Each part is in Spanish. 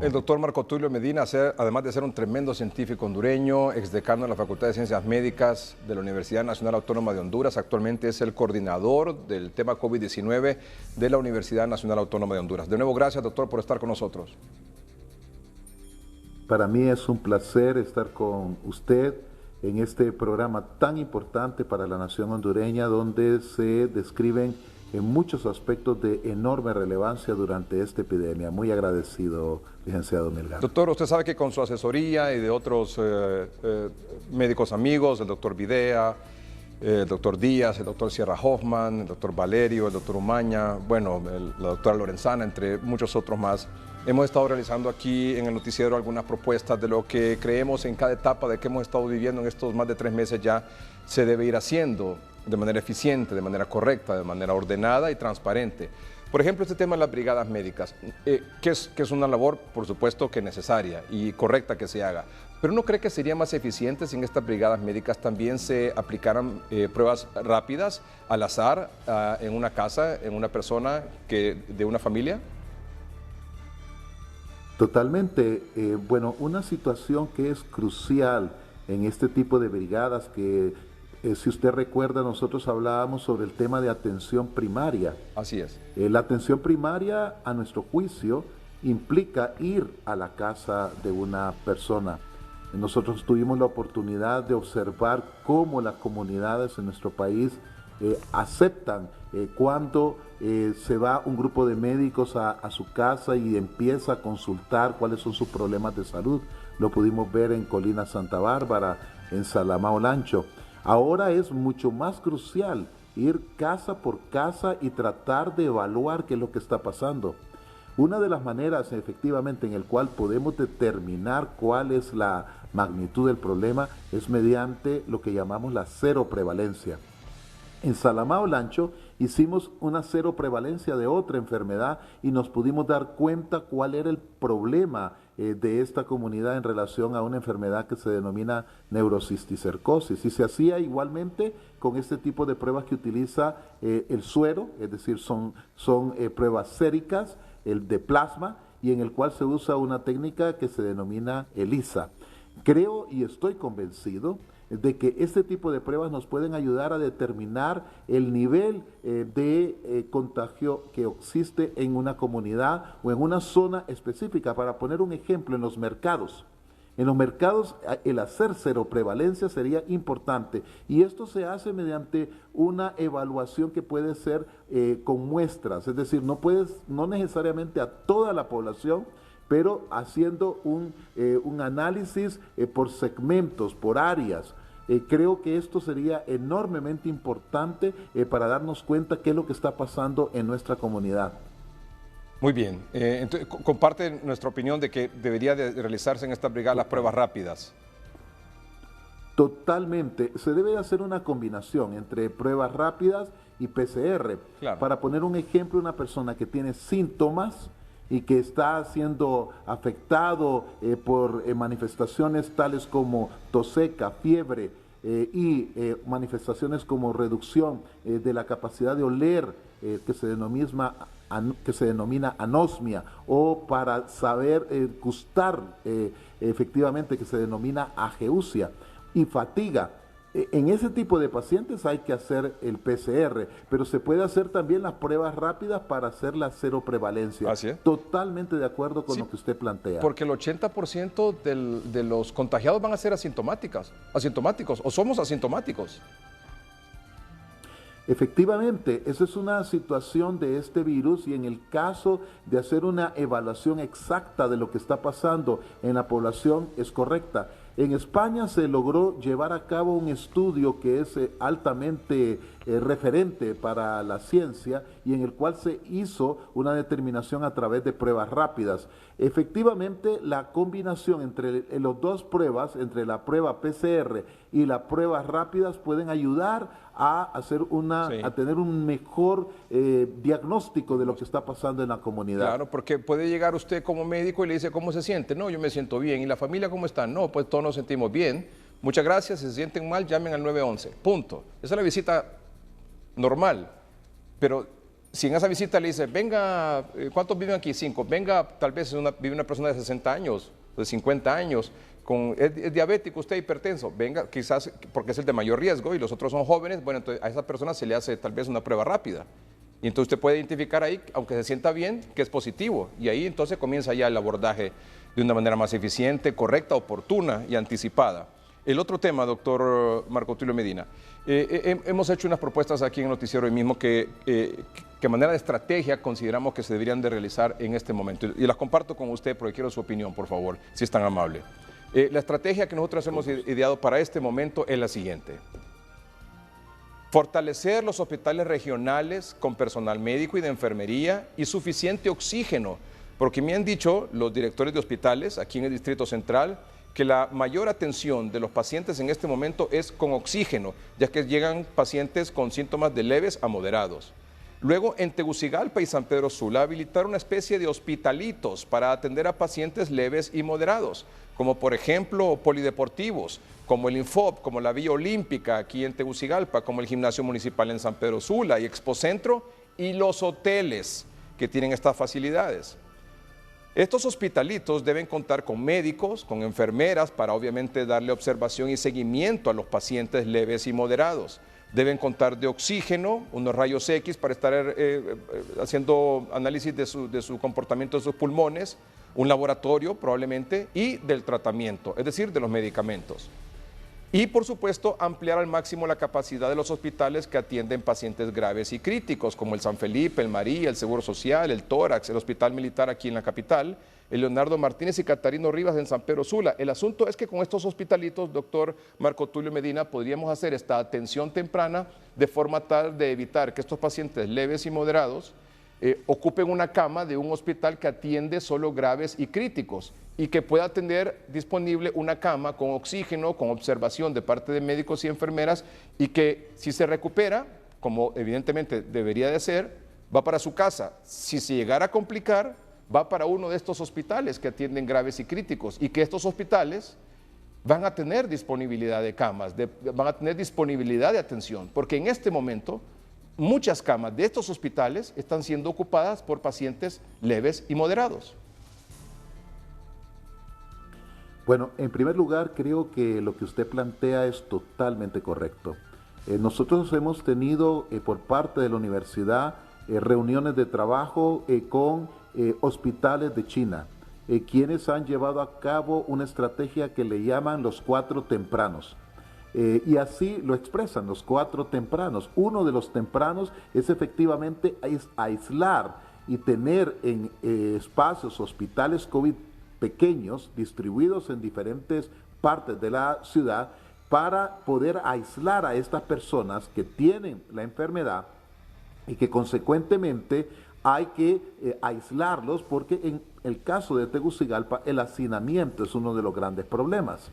El doctor Marco Tulio Medina, además de ser un tremendo científico hondureño, exdecano de la Facultad de Ciencias Médicas de la Universidad Nacional Autónoma de Honduras, actualmente es el coordinador del tema COVID-19 de la Universidad Nacional Autónoma de Honduras. De nuevo, gracias, doctor, por estar con nosotros. Para mí es un placer estar con usted en este programa tan importante para la nación hondureña, donde se describen en muchos aspectos de enorme relevancia durante esta epidemia. Muy agradecido, licenciado Melgar. Doctor, usted sabe que con su asesoría y de otros médicos amigos, el doctor Videa, el doctor Díaz, el doctor Sierra Hoffman, el doctor Valerio, el doctor Umaña, bueno, la doctora Lorenzana, entre muchos otros más, hemos estado realizando aquí en el noticiero algunas propuestas de lo que creemos en cada etapa de que hemos estado viviendo en estos más de 3 meses ya se debe ir haciendo de manera eficiente, de manera correcta, de manera ordenada y transparente. Por ejemplo, este tema de las brigadas médicas, que es una labor, por supuesto, que necesaria y correcta que se haga. ¿Pero no cree que sería más eficiente si en estas brigadas médicas también se aplicaran pruebas rápidas, al azar, en una casa, en una persona de una familia? Totalmente. Bueno, una situación que es crucial en este tipo de brigadas que, si usted recuerda, nosotros hablábamos sobre el tema de atención primaria. Así es. La atención primaria, a nuestro juicio, implica ir a la casa de una persona. Nosotros tuvimos la oportunidad de observar cómo las comunidades en nuestro país aceptan cuando se va un grupo de médicos a su casa y empieza a consultar cuáles son sus problemas de salud. Lo pudimos ver en Colina Santa Bárbara, en Salamá Olancho. Ahora es mucho más crucial ir casa por casa y tratar de evaluar qué es lo que está pasando. Una de las maneras efectivamente en el cual podemos determinar cuál es la magnitud del problema es mediante lo que llamamos la cero prevalencia. En Salamá Olancho hicimos una cero prevalencia de otra enfermedad y nos pudimos dar cuenta cuál era el problema de esta comunidad en relación a una enfermedad que se denomina neurocisticercosis. Y se hacía igualmente con este tipo de pruebas que utiliza el suero, es decir, son pruebas séricas, el de plasma, y en el cual se usa una técnica que se denomina ELISA. Creo y estoy convencido de que este tipo de pruebas nos pueden ayudar a determinar el nivel de contagio que existe en una comunidad o en una zona específica. Para poner un ejemplo, en los mercados el hacer cero prevalencia sería importante, y esto se hace mediante una evaluación que puede ser con muestras, es decir, no necesariamente a toda la población, pero haciendo un análisis por segmentos, por áreas. Creo que esto sería enormemente importante para darnos cuenta qué es lo que está pasando en nuestra comunidad. Muy bien. Entonces, comparte nuestra opinión de que debería de realizarse en esta brigada las pruebas rápidas. Totalmente. Se debe hacer una combinación entre pruebas rápidas y PCR. Claro. Para poner un ejemplo, una persona que tiene síntomas y que está siendo afectado por manifestaciones tales como tos seca, fiebre y manifestaciones como reducción de la capacidad de oler, que se denomina anosmia, o para saber gustar, efectivamente, que se denomina ageusia, y fatiga. En ese tipo de pacientes hay que hacer el PCR, pero se puede hacer también las pruebas rápidas para hacer la cero prevalencia. Así es. Totalmente de acuerdo con lo que usted plantea. Porque el 80% de los contagiados van a ser asintomáticos, o somos asintomáticos. Efectivamente, esa es una situación de este virus, y en el caso de hacer una evaluación exacta de lo que está pasando en la población es correcta. En España se logró llevar a cabo un estudio que es altamente referente para la ciencia, y en el cual se hizo una determinación a través de pruebas rápidas. Efectivamente, la combinación entre las dos pruebas, entre la prueba PCR y las pruebas rápidas, pueden ayudar a tener un mejor diagnóstico de lo que está pasando en la comunidad. Claro, porque puede llegar usted como médico y le dice, ¿cómo se siente? No, yo me siento bien. ¿Y la familia cómo está? No, pues todos nos sentimos bien. Muchas gracias, si se sienten mal, llamen al 911. Punto. Esa es la visita normal. Pero si en esa visita le dice, venga, ¿cuántos viven aquí? 5. Venga, tal vez vive una persona de 60 años, de 50 años, es diabético, usted hipertenso, venga, quizás porque es el de mayor riesgo y los otros son jóvenes, bueno, entonces a esa persona se le hace tal vez una prueba rápida. Y entonces usted puede identificar ahí, aunque se sienta bien, que es positivo. Y ahí entonces comienza ya el abordaje de una manera más eficiente, correcta, oportuna y anticipada. El otro tema, doctor Marco Tulio Medina, hemos hecho unas propuestas aquí en el noticiero hoy mismo que de manera de estrategia consideramos que se deberían de realizar en este momento. Y las comparto con usted porque quiero su opinión, por favor, si es tan amable. La estrategia que nosotros hemos ideado para este momento es la siguiente. Fortalecer los hospitales regionales con personal médico y de enfermería y suficiente oxígeno, porque me han dicho los directores de hospitales aquí en el Distrito Central que la mayor atención de los pacientes en este momento es con oxígeno, ya que llegan pacientes con síntomas de leves a moderados. Luego, en Tegucigalpa y San Pedro Sula, habilitar una especie de hospitalitos para atender a pacientes leves y moderados, como por ejemplo polideportivos, como el Infop, como la Villa Olímpica aquí en Tegucigalpa, como el Gimnasio Municipal en San Pedro Sula y Expocentro, y los hoteles que tienen estas facilidades. Estos hospitalitos deben contar con médicos, con enfermeras, para obviamente darle observación y seguimiento a los pacientes leves y moderados. Deben contar de oxígeno, unos rayos X para estar haciendo análisis de su comportamiento de sus pulmones, un laboratorio probablemente, y del tratamiento, es decir, de los medicamentos. Y, por supuesto, ampliar al máximo la capacidad de los hospitales que atienden pacientes graves y críticos, como el San Felipe, el María, el Seguro Social, el Tórax, el Hospital Militar aquí en la capital, el Leonardo Martínez y Catarino Rivas en San Pedro Sula. El asunto es que con estos hospitalitos, doctor Marco Tulio Medina, podríamos hacer esta atención temprana de forma tal de evitar que estos pacientes leves y moderados ocupen una cama de un hospital que atiende solo graves y críticos y que pueda tener disponible una cama con oxígeno, con observación de parte de médicos y enfermeras y que si se recupera, como evidentemente debería de ser, va para su casa. Si se llegara a complicar, va para uno de estos hospitales que atienden graves y críticos y que estos hospitales van a tener disponibilidad de camas, van a tener disponibilidad de atención, porque en este momento muchas camas de estos hospitales están siendo ocupadas por pacientes leves y moderados. Bueno, en primer lugar, creo que lo que usted plantea es totalmente correcto. Nosotros hemos tenido por parte de la universidad reuniones de trabajo con hospitales de China, quienes han llevado a cabo una estrategia que le llaman los 4 tempranos. Y así lo expresan, los 4 tempranos. Uno de los tempranos es efectivamente aislar y tener en espacios, hospitales COVID pequeños, distribuidos en diferentes partes de la ciudad, para poder aislar a estas personas que tienen la enfermedad y que consecuentemente hay que aislarlos, porque en el caso de Tegucigalpa el hacinamiento es uno de los grandes problemas.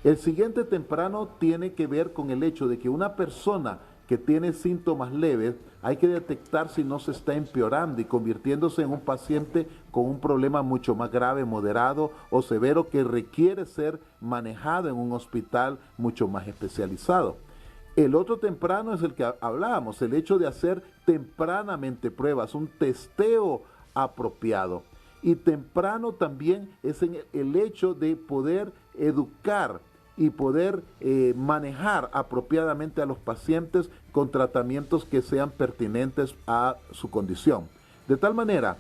El siguiente temprano tiene que ver con el hecho de que una persona que tiene síntomas leves hay que detectar si no se está empeorando y convirtiéndose en un paciente con un problema mucho más grave, moderado o severo, que requiere ser manejado en un hospital mucho más especializado. El otro temprano es el que hablábamos, el hecho de hacer tempranamente pruebas, un testeo apropiado. Y temprano también es en el hecho de poder educar y poder manejar apropiadamente a los pacientes con tratamientos que sean pertinentes a su condición. De tal manera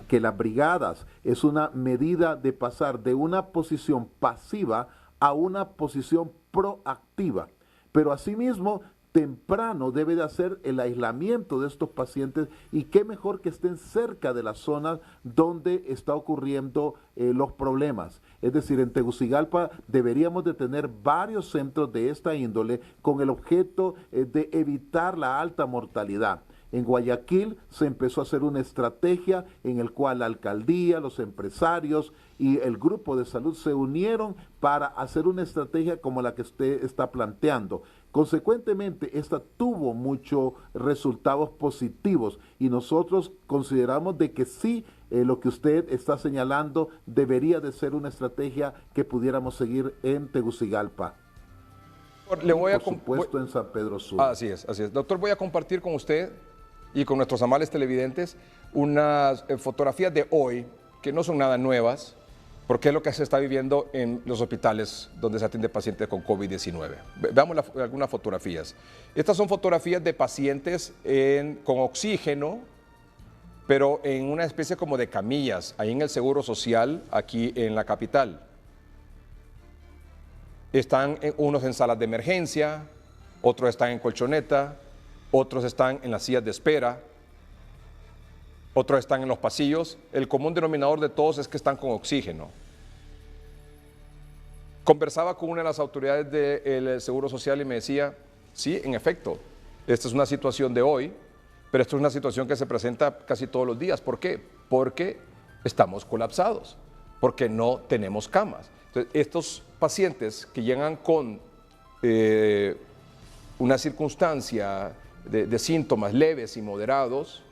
que las brigadas es una medida de pasar de una posición pasiva a una posición proactiva. Pero asimismo, temprano debe de hacer el aislamiento de estos pacientes, y qué mejor que estén cerca de las zonas donde está ocurriendo los problemas. Es decir, en Tegucigalpa deberíamos de tener varios centros de esta índole con el objeto de evitar la alta mortalidad. En Guayaquil se empezó a hacer una estrategia en el cual la alcaldía, los empresarios y el grupo de salud se unieron para hacer una estrategia como la que usted está planteando. Consecuentemente, esta tuvo muchos resultados positivos y nosotros consideramos de que sí, lo que usted está señalando debería de ser una estrategia que pudiéramos seguir en Tegucigalpa. Le voy por supuesto en San Pedro Sula. Así es, así es. Doctor, voy a compartir con usted y con nuestros amables televidentes unas fotografías de hoy que no son nada nuevas, porque es lo que se está viviendo en los hospitales donde se atiende pacientes con COVID-19. Veamos algunas fotografías. Estas son fotografías de pacientes con oxígeno, pero en una especie como de camillas, ahí en el Seguro Social, aquí en la capital. Están unos en salas de emergencia, otros están en colchoneta, otros están en las sillas de espera, otros están en los pasillos. El común denominador de todos es que están con oxígeno. Conversaba con una de las autoridades del Seguro Social y me decía, sí, en efecto, esta es una situación de hoy, pero esto es una situación que se presenta casi todos los días. ¿Por qué? Porque estamos colapsados, porque no tenemos camas. Entonces, estos pacientes que llegan con una circunstancia de síntomas leves y moderados,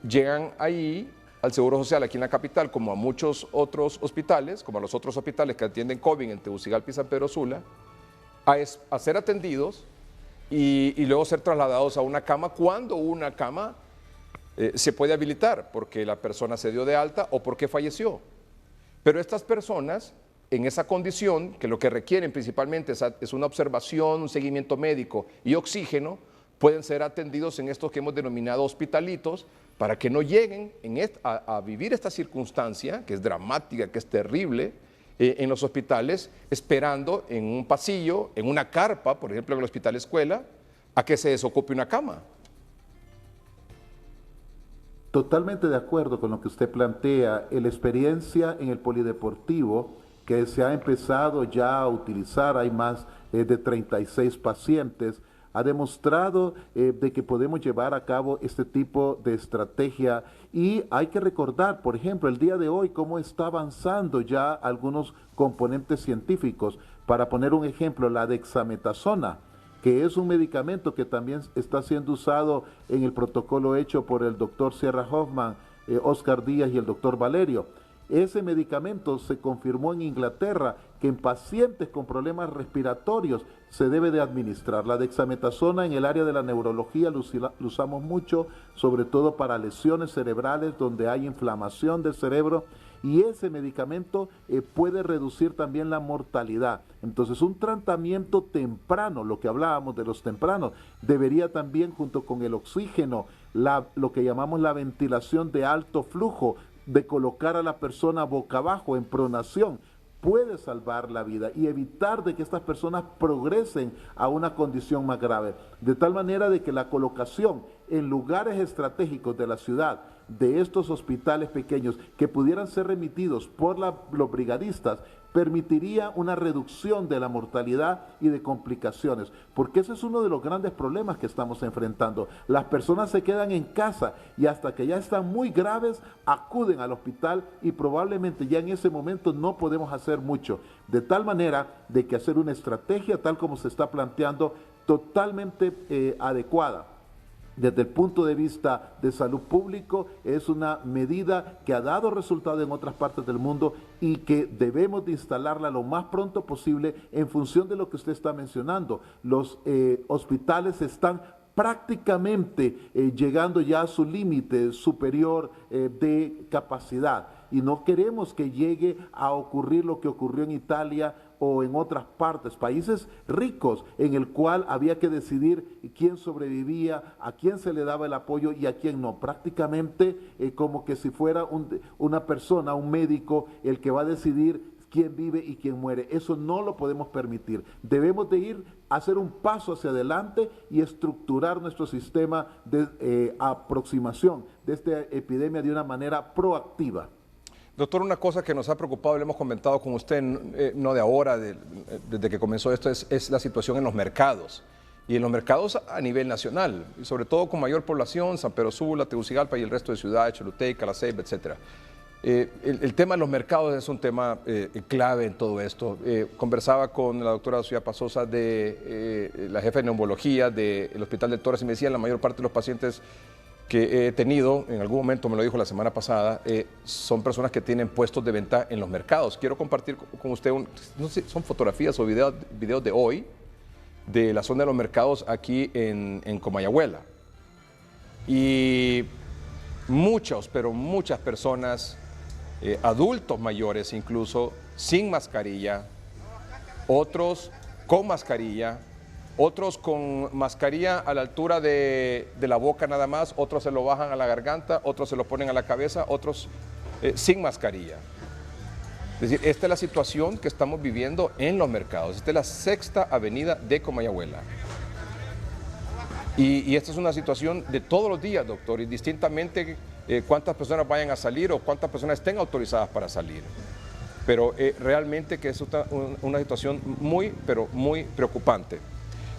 llegan ahí al Seguro Social aquí en la capital, como a muchos otros hospitales, como a los otros hospitales que atienden COVID en Tegucigalpa y San Pedro Sula, a ser atendidos y luego ser trasladados a una cama cuando una cama se puede habilitar porque la persona se dio de alta o porque falleció. Pero estas personas, en esa condición, que lo que requieren principalmente es una observación, un seguimiento médico y oxígeno, pueden ser atendidos en estos que hemos denominado hospitalitos, para que no lleguen a vivir esta circunstancia, que es dramática, que es terrible, en los hospitales, esperando en un pasillo, en una carpa, por ejemplo en el hospital escuela, a que se desocupe una cama. Totalmente de acuerdo con lo que usted plantea. La experiencia en el polideportivo que se ha empezado ya a utilizar, hay más de 36 pacientes, ha demostrado de que podemos llevar a cabo este tipo de estrategia y hay que recordar, por ejemplo, el día de hoy cómo está avanzando ya algunos componentes científicos. Para poner un ejemplo, la dexametasona, que es un medicamento que también está siendo usado en el protocolo hecho por el doctor Sierra Hoffman, Oscar Díaz y el doctor Valerio. Ese medicamento se confirmó en Inglaterra que en pacientes con problemas respiratorios se debe de administrar. La dexametasona en el área de la neurología lo usamos mucho, sobre todo para lesiones cerebrales donde hay inflamación del cerebro, y ese medicamento puede reducir también la mortalidad. Entonces, un tratamiento temprano, lo que hablábamos de los tempranos, debería también, junto con el oxígeno, lo que llamamos la ventilación de alto flujo, de colocar a la persona boca abajo en pronación, puede salvar la vida y evitar de que estas personas progresen a una condición más grave. De tal manera de que la colocación en lugares estratégicos de la ciudad de estos hospitales pequeños que pudieran ser remitidos por los brigadistas permitiría una reducción de la mortalidad y de complicaciones, porque ese es uno de los grandes problemas que estamos enfrentando. Las personas se quedan en casa y hasta que ya están muy graves acuden al hospital y probablemente ya en ese momento no podemos hacer mucho, de tal manera de que hacer una estrategia tal como se está planteando totalmente adecuada desde el punto de vista de salud público, es una medida que ha dado resultado en otras partes del mundo y que debemos de instalarla lo más pronto posible en función de lo que usted está mencionando. Los hospitales están prácticamente llegando ya a su límite superior de capacidad y no queremos que llegue a ocurrir lo que ocurrió en Italia o en otras partes, países ricos, en el cual había que decidir quién sobrevivía, a quién se le daba el apoyo y a quién no. Prácticamente como que si fuera una persona, un médico, el que va a decidir quién vive y quién muere. Eso no lo podemos permitir. Debemos de ir a hacer un paso hacia adelante y estructurar nuestro sistema de aproximación de esta epidemia de una manera proactiva. Doctor, una cosa que nos ha preocupado, le hemos comentado con usted, no de ahora, desde que comenzó esto, es la situación en los mercados. Y en los mercados a nivel nacional, y sobre todo con mayor población, San Pedro Sula, Tegucigalpa y el resto de ciudades, Choluteca, La Ceiba, etc. El tema de los mercados es un tema clave en todo esto. Conversaba con la doctora Ciudad Pasosa, la jefa de neumología del Hospital de Torres, y me decía la mayor parte de los pacientes que he tenido, en algún momento me lo dijo la semana pasada, son personas que tienen puestos de venta en los mercados. Quiero compartir con usted, no sé, son fotografías o videos de hoy, de la zona de los mercados aquí en Comayagüela. y muchos, pero muchas personas, adultos mayores incluso, sin mascarilla, otros con mascarilla, otros con mascarilla a la altura de la boca nada más, otros se lo bajan a la garganta, otros se lo ponen a la cabeza, otros sin mascarilla. Es decir, esta es la situación que estamos viviendo en los mercados. Esta es la Sexta Avenida de Comayagüela. Y esta es una situación de todos los días, doctor, y distintamente cuántas personas vayan a salir o cuántas personas estén autorizadas para salir. Pero realmente que es una situación muy, pero muy preocupante.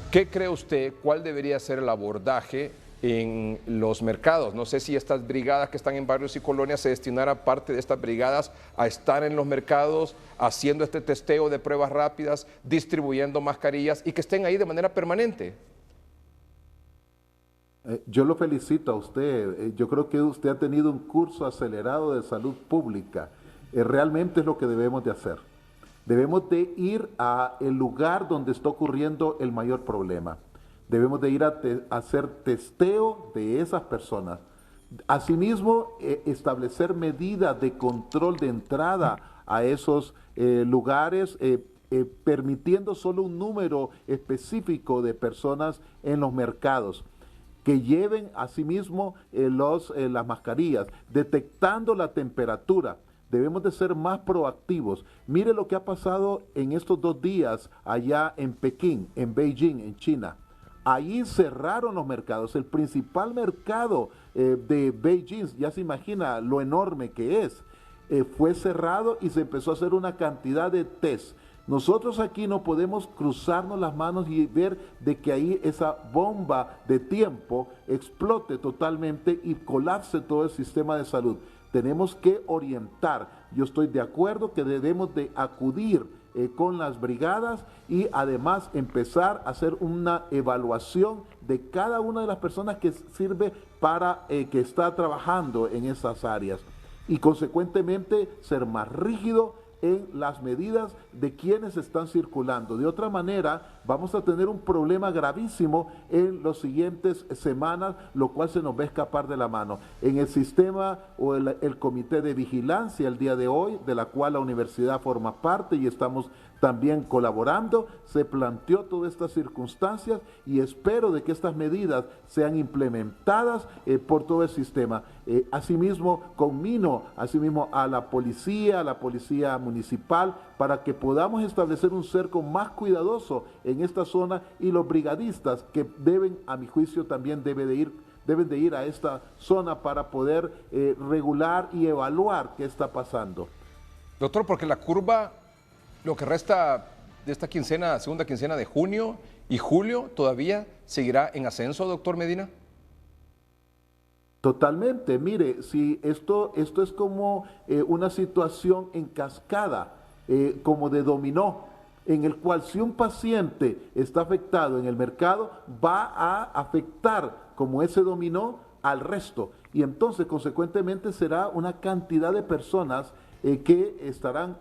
¿Qué cree usted? ¿Cuál debería ser el abordaje en los mercados? No sé si estas brigadas que están en barrios y colonias se destinara parte de estas brigadas a estar en los mercados, haciendo este testeo de pruebas rápidas, distribuyendo mascarillas y que estén ahí de manera permanente. Yo lo felicito a usted. Yo creo que usted ha tenido un curso acelerado de salud pública. Realmente es lo que debemos de hacer. Debemos de ir al lugar donde está ocurriendo el mayor problema. Debemos de ir a hacer testeo de esas personas. Asimismo, establecer medidas de control de entrada a esos lugares, permitiendo solo un número específico de personas en los mercados, que lleven asimismo las mascarillas, detectando la temperatura. Debemos de ser más proactivos. Mire lo que ha pasado en estos 2 días allá en Pekín, en Beijing, en China. Ahí cerraron los mercados. El principal mercado de Beijing, ya se imagina lo enorme que es, fue cerrado y se empezó a hacer una cantidad de test. Nosotros aquí no podemos cruzarnos las manos y ver de que ahí esa bomba de tiempo explote totalmente y colapse todo el sistema de salud. Tenemos que orientar. Yo estoy de acuerdo que debemos de acudir con las brigadas y además empezar a hacer una evaluación de cada una de las personas que sirve para que está trabajando en esas áreas y consecuentemente ser más rígido en las medidas de quienes están circulando. De otra manera, vamos a tener un problema gravísimo en las siguientes semanas, lo cual se nos va a escapar de la mano. En el sistema o el comité de vigilancia el día de hoy, de la cual la universidad forma parte y estamos también colaborando, se planteó todas estas circunstancias y espero de que estas medidas sean implementadas por todo el sistema. Asimismo, conmino a la policía municipal, para que podamos establecer un cerco más cuidadoso en esta zona y los brigadistas que deben, a mi juicio, también deben de ir a esta zona para poder regular y evaluar qué está pasando. Doctor, porque la curva, lo que resta de esta segunda quincena de junio y julio, todavía seguirá en ascenso, doctor Medina. Totalmente, mire, si esto es como una situación en cascada, como de dominó, en el cual si un paciente está afectado en el mercado, va a afectar como ese dominó al resto y entonces consecuentemente será una cantidad de personas que estarán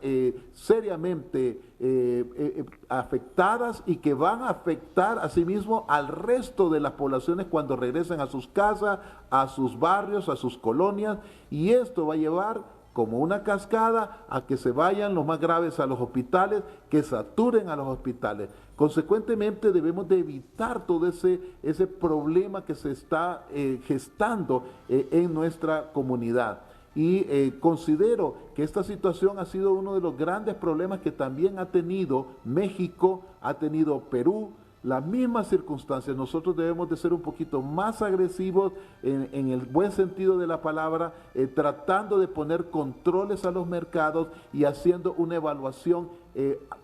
seriamente afectadas y que van a afectar asimismo al resto de las poblaciones cuando regresen a sus casas, a sus barrios, a sus colonias, y esto va a llevar como una cascada a que se vayan los más graves a los hospitales, que saturen a los hospitales. Consecuentemente debemos de evitar todo ese problema que se está gestando en nuestra comunidad. Y considero que esta situación ha sido uno de los grandes problemas que también ha tenido México, ha tenido Perú, las mismas circunstancias. Nosotros debemos de ser un poquito más agresivos en el buen sentido de la palabra, tratando de poner controles a los mercados y haciendo una evaluación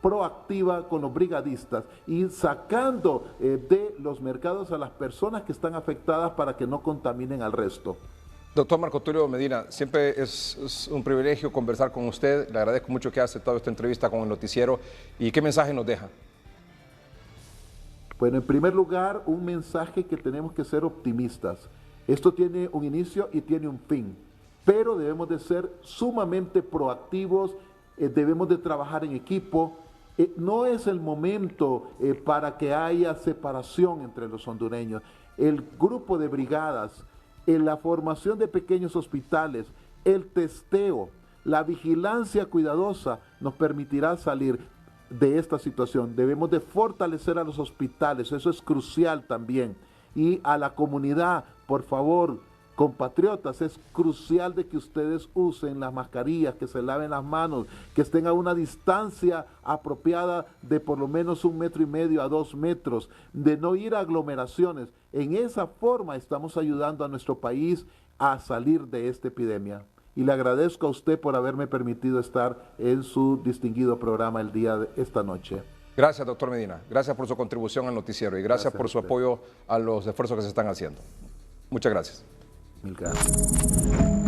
proactiva con los brigadistas y sacando de los mercados a las personas que están afectadas para que no contaminen al resto. Doctor Marco Tulio Medina, siempre es un privilegio conversar con usted. Le agradezco mucho que haya aceptado esta entrevista con el noticiero. ¿Y qué mensaje nos deja? Bueno, en primer lugar, un mensaje que tenemos que ser optimistas. Esto tiene un inicio y tiene un fin, pero debemos de ser sumamente proactivos, debemos de trabajar en equipo. No es el momento para que haya separación entre los hondureños. El grupo de brigadas en la formación de pequeños hospitales, el testeo, la vigilancia cuidadosa nos permitirá salir de esta situación. Debemos de fortalecer a los hospitales, eso es crucial también. Y a la comunidad, por favor, compatriotas, es crucial de que ustedes usen las mascarillas, que se laven las manos, que estén a una distancia apropiada de por lo menos 1,5 metros a 2 metros, de no ir a aglomeraciones. En esa forma estamos ayudando a nuestro país a salir de esta epidemia. Y le agradezco a usted por haberme permitido estar en su distinguido programa el día de esta noche. Gracias, doctor Medina. Gracias por su contribución al noticiero y gracias por su apoyo a los esfuerzos que se están haciendo. Muchas gracias. Mil gracias.